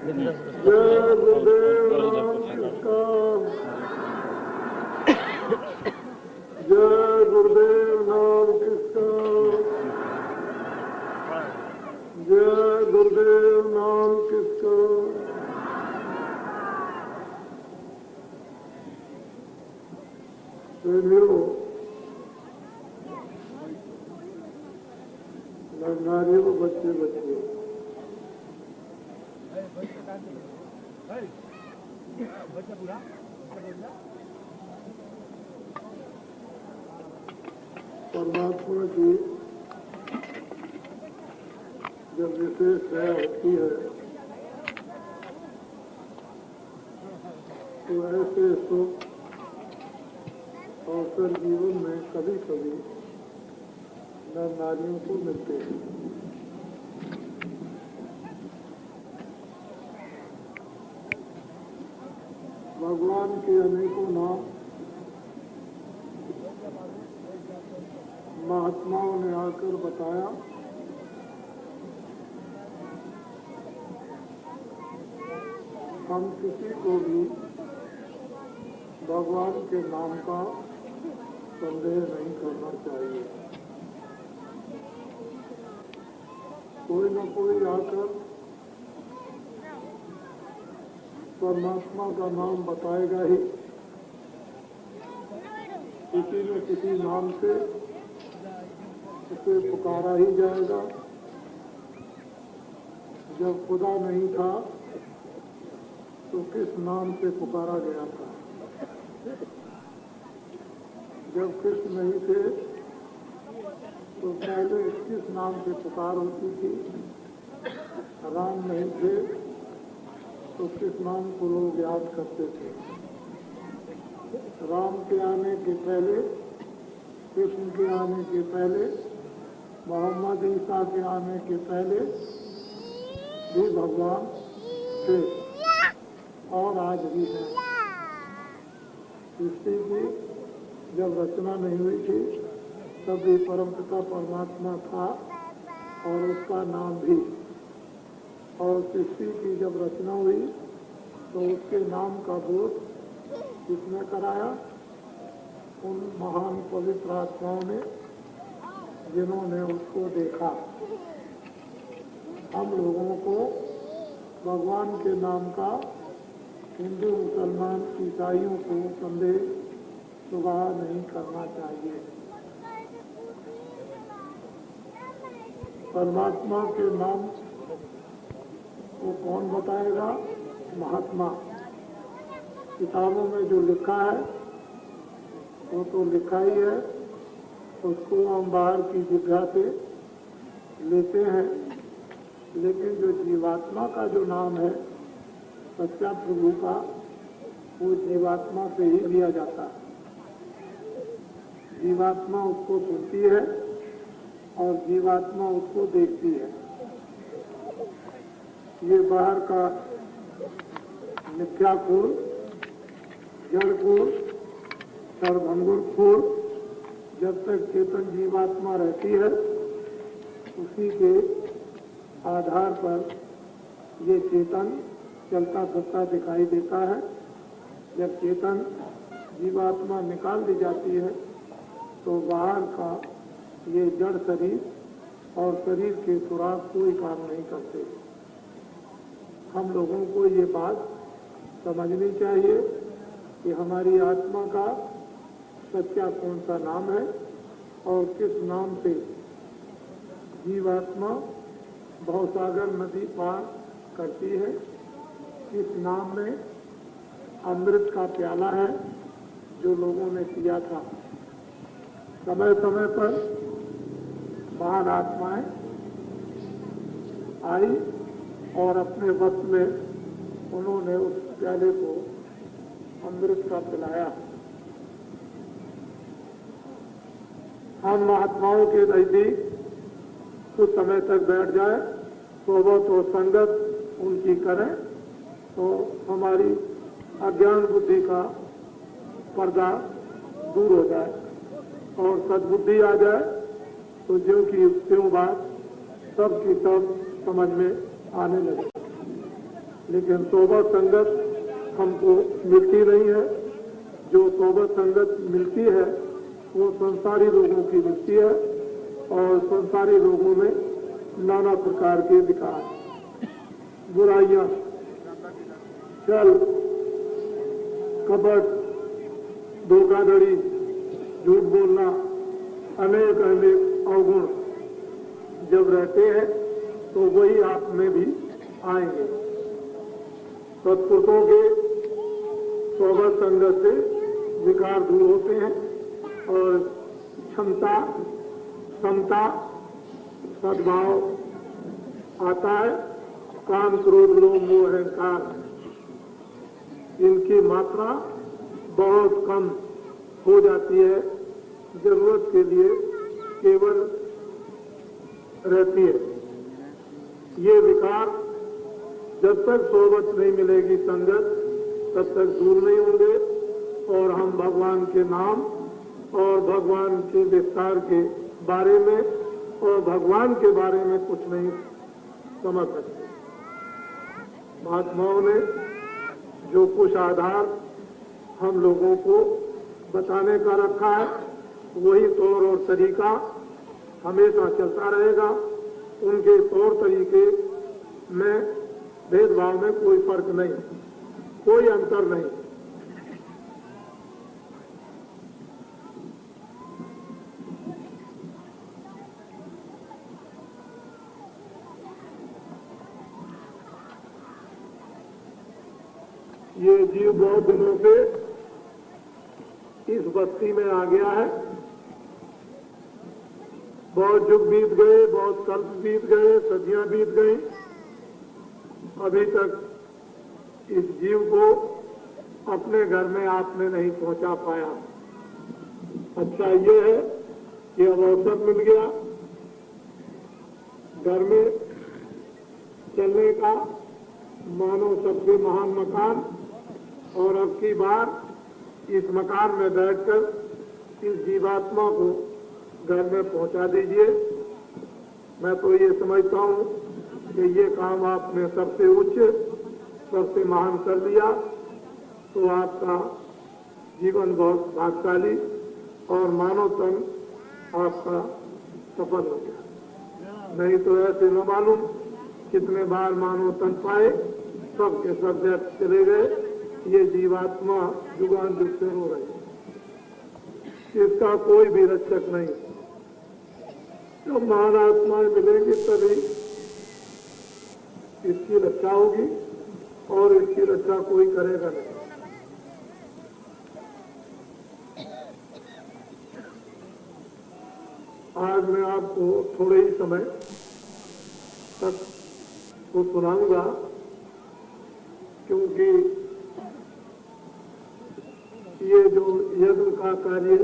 जय गुरुदेव नाम किसका, जय गुरुदेव नाम किसका, जय गुरुदेव नाम किसका। नारियों बच्चे बच्चे परमात्मा की जब विशेष दया होती है तो ऐसे सुख अवसर जीवन में कभी कभी नर नारियों को मिलते हैं। भगवान के अनेकों नाम महात्माओं ने आकर बताया। हम किसी को भी भगवान के नाम का संदेह नहीं करना चाहिए। कोई न कोई आकर परमात्मा का नाम बताएगा ही, किसी न किसी नाम से उसे पुकारा ही जाएगा। जब खुदा नहीं था तो किस नाम से पुकारा गया था, जब कृष्ण नहीं थे तो पहले किस नाम से पुकार होती थी, राम नहीं थे तो किस नाम को लोग याद करते थे। राम के आने के पहले, कृष्ण के आने के पहले, मोहम्मद ईसा के आने के पहले भी भगवान थे और आज भी है। सृष्टि की जब रचना नहीं हुई थी तब भी परमपिता परमात्मा था और उसका नाम भी। और सृष्टि की जब रचना हुई तो उसके नाम का बोध किसने कराया? उन महान पवित्र आत्माओं ने जिन्होंने उसको देखा। हम लोगों को भगवान के नाम का हिंदू मुसलमान ईसाइयों को संदेह सुबह नहीं करना चाहिए। परमात्मा के नाम को कौन बताएगा? महात्मा। किताबों में जो लिखा है वो तो लिखा ही है, उसको हम बाहर की जगह से लेते हैं, लेकिन जो जीवात्मा का जो नाम है सच्चा प्रभु का, वो जीवात्मा से ही लिया जाता है। जीवात्मा उसको सुनती है और जीवात्मा उसको देखती है। ये बाहर का मिथ्याखोर, जड़खोर, सर्वभंगुरखोर जब तक चेतन जीवात्मा रहती है उसी के आधार पर ये चेतन चलता फिरता दिखाई देता है। जब चेतन जीवात्मा निकाल दी जाती है तो बाहर का ये जड़ शरीर और शरीर के सुराग कोई काम नहीं करते। हम लोगों को ये बात समझनी चाहिए कि हमारी आत्मा का सच्चा कौन सा नाम है और किस नाम से जीवात्मा भवसागर नदी पार करती है। किस नाम में अमृत का प्याला है जो लोगों ने पिया था। समय समय पर महान आत्माएं आई और अपने वक्त में उन्होंने उस प्याले को अमृत का पिलाया। हम महात्माओं के नजदीक कुछ समय तक बैठ जाए, सोबत और संगत उनकी करें तो हमारी अज्ञान बुद्धि का पर्दा दूर हो जाए और सद्बुद्धि आ जाए तो ज्यों की त्यों बात सब की सब समझ में आने लगे। लेकिन सोबत संगत हमको मिलती नहीं है। जो सोबत संगत मिलती है वो संसारी लोगों की मिलती है और संसारी लोगों में नाना प्रकार के विकार, बुराइयां, छल, कपट, धोखाधड़ी, झूठ बोलना, अनेक अनेक अवगुण जब रहते हैं तो वही आप में भी आएंगे। सत्पुरुषों के सोबत संगत से विकार दूर होते हैं और क्षमता, समता, सद्भाव आता है। काम, क्रोध, लोभ, मोह, अहंकार इनकी मात्रा बहुत कम हो जाती है, जरूरत के लिए केवल रहती है। ये विकार जब तक सोबत नहीं मिलेगी संगत, तब तक दूर नहीं होंगे और हम भगवान के नाम और भगवान के विस्तार के बारे में और भगवान के बारे में कुछ नहीं समझ सकते। महात्माओं ने जो कुछ आधार हम लोगों को बताने का रखा है, वही तौर और तरीका हमेशा चलता रहेगा। उनके तौर तरीके में भेदभाव में कोई फर्क नहीं, कोई अंतर नहीं। ये जीव बहुत दिनों से इस बस्ती में आ गया है। बहुत युग बीत गए, बहुत कल्प बीत गए, सदियां बीत गई, अभी तक इस जीव को अपने घर में आपने नहीं पहुंचा पाया। अच्छा ये है कि अब अवसर मिल गया घर में चलने का, मानो सबसे महान मकान, और अब की बार इस मकान में बैठकर इस जीवात्मा को घर में पहुंचा दीजिए। मैं तो ये समझता हूं कि ये काम आपने सबसे उच्च, सबसे महान कर दिया, तो आपका जीवन बहुत भाग्यशाली और मानव तन आपका सफल हो गया। नहीं तो ऐसे न मालूम कितने बार मानव तन पाए, सब के सब व्यर्थ चले गए। ये जीवात्मा जुगान जुग से रो रही है, इसका कोई भी रक्षक नहीं। जब महान आत्माएं मिलेंगी तभी इसकी रक्षा होगी और इसकी रक्षा कोई करेगा नहीं। आज मैं आपको थोड़े ही समय तक को सुनाऊंगा, क्योंकि ये जो यज्ञ का कार्य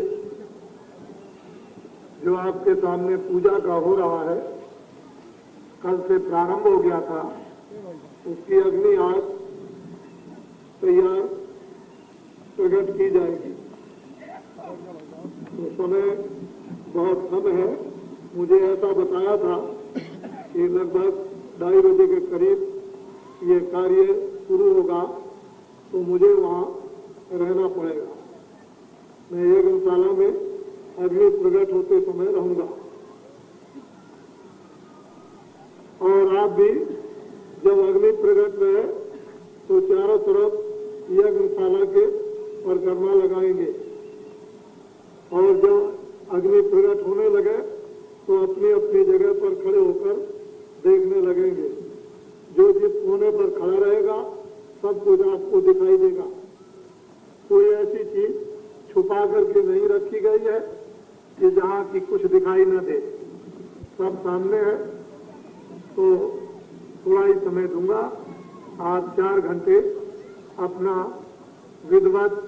जो आपके सामने पूजा का हो रहा है, कल से प्रारंभ हो गया था। उसकी अग्नि आज तैयार प्रकट की जाएगी। तो समय बहुत कम है। मुझे ऐसा बताया था कि लगभग 2:30 बजे के करीब ये कार्य शुरू होगा, तो मुझे वहाँ रहना पड़ेगा। मैं यज्ञशाला में अग्नि प्रकट होते समय रहूंगा और आप भी जब अग्नि प्रकट रहे तो चारों तरफ यज्ञशाला के परिक्रमा लगाएंगे और जब अग्नि प्रकट होने लगे तो अपनी अपनी जगह पर खड़े होकर देखने लगेंगे। जो जिस कोने पर खड़ा रहेगा सब कुछ आपको दिखाई देगा। कोई ऐसी चीज छुपा करके नहीं रखी गई है कि जहाँ की कुछ दिखाई न दे, सब सामने है। तो थोड़ा ही समय दूंगा, आज 4 घंटे अपना विधिवत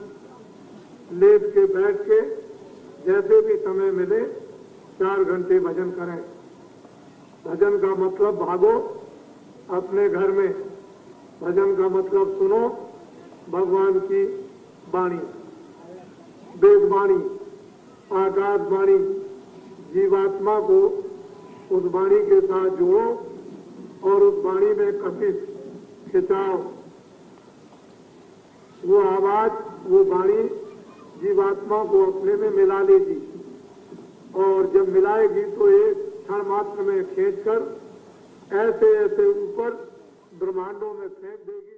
लेट के बैठ के जैसे भी समय मिले 4 घंटे भजन करें। भजन का मतलब भागो अपने घर में, भजन का मतलब सुनो भगवान की वाणी, वेद वाणी, आकाश वाणी। जीवात्मा को उस वाणी के साथ जोड़ो और उस वाणी में कशिश खिंचाव, वो आवाज, वो वाणी जीवात्मा को अपने में मिला लेगी और जब मिलाएगी तो एक क्षण मात्र में खींचकर ऐसे ऐसे ऊपर ब्रह्मांडों में फेंक देगी।